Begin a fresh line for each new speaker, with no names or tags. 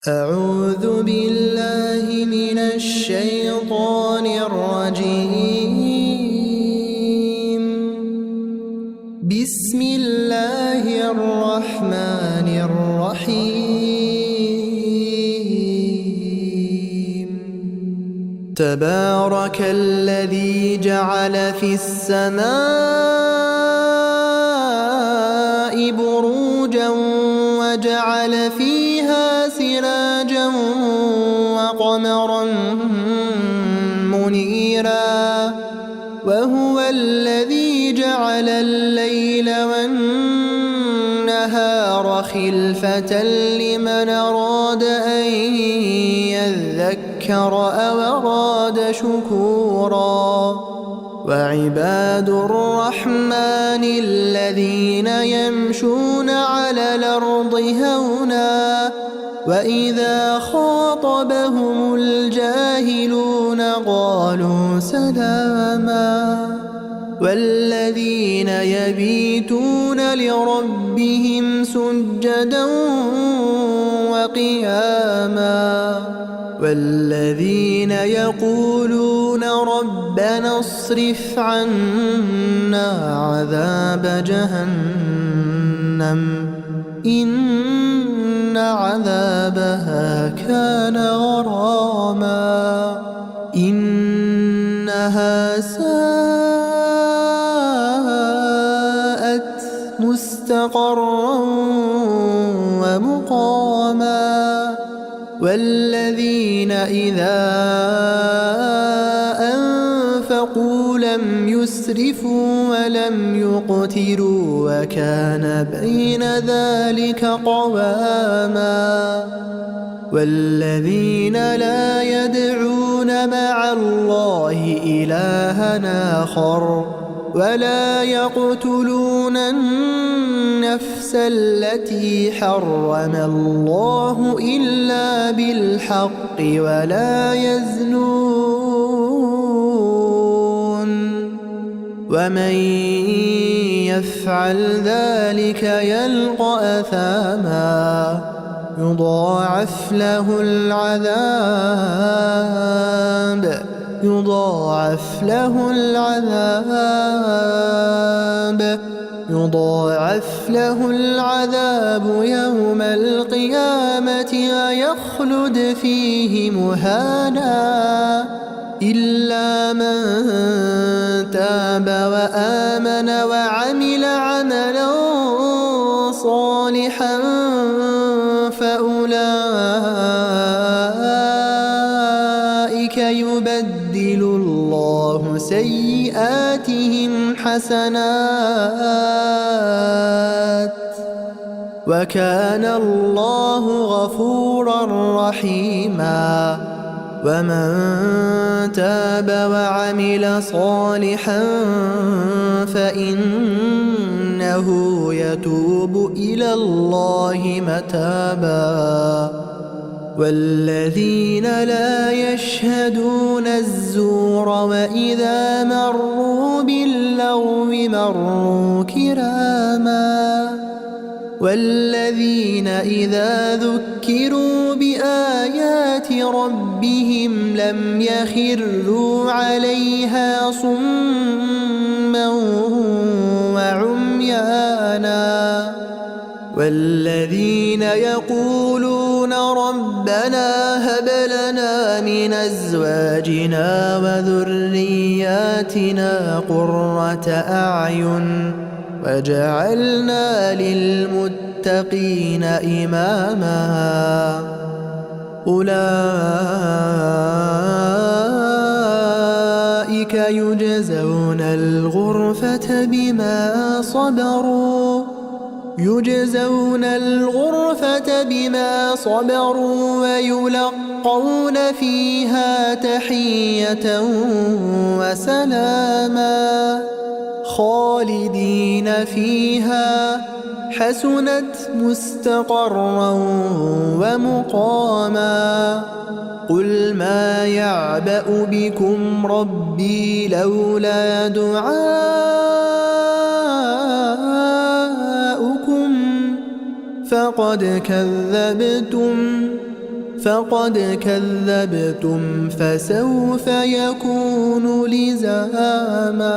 أعوذ بالله من الشيطان الرجيم. بسم الله الرحمن الرحيم. تبارك الذي جعل في السماء بروجا وجعل فيها سراجا وقمرا منيرا وهو الذي جعل الليل والنهار خلفة لمن أراد أن يذكر أو أراد شكورا. وعباد الرحمن الذين يمشون على الأرض هونا وإذا خاطبهم الجاهلون قالوا سلاما. والذين يبيتون لربهم سجدا وقياما والذين يقولون ربنا اصرف عنا عذاب جهنم إن عذابها كان غراما إنها ساءت مستقرا ومقاما. والذين إذا أنفقوا لم يسرفوا ولم يقتروا وكان بين ذلك قواما. والذين لا يدعون مع الله إلها آخر ولا يقتلون النفس التي حرم الله إلا بالحق ولا يزنون ومن يفعل ذلك يلقى أثاما يضاعف له العذاب يوم القيامة ويخلد فيه مهانا إلا من تاب وآمن وعمل عملا صالحا فأولئك يبدل الله سيئاتهم حسنات وكان الله غفورا رحيما. ومن تاب وعمل صالحا فإنه يتوب إلى الله متابا. والذين لا يشهدون الزور وإذا مروا باللغو مروا كراما. والذين إذا ذكروا بآيات ربهم لم يخروا عليها صما وعميانا. والذين يقولون ربنا هب لنا من أزواجنا وذرياتنا قرة أعين وجعلنا للمتقين إماما. أولئك يجزون الغرفة بما صبروا ويلقون فيها تحية وسلاما خالدين فيها حسنت مستقرا ومقاما. قل ما يعبأ بكم ربي لولا دعاؤكم فقد كذبتم فقد كذبتم فسوف يكون لزاما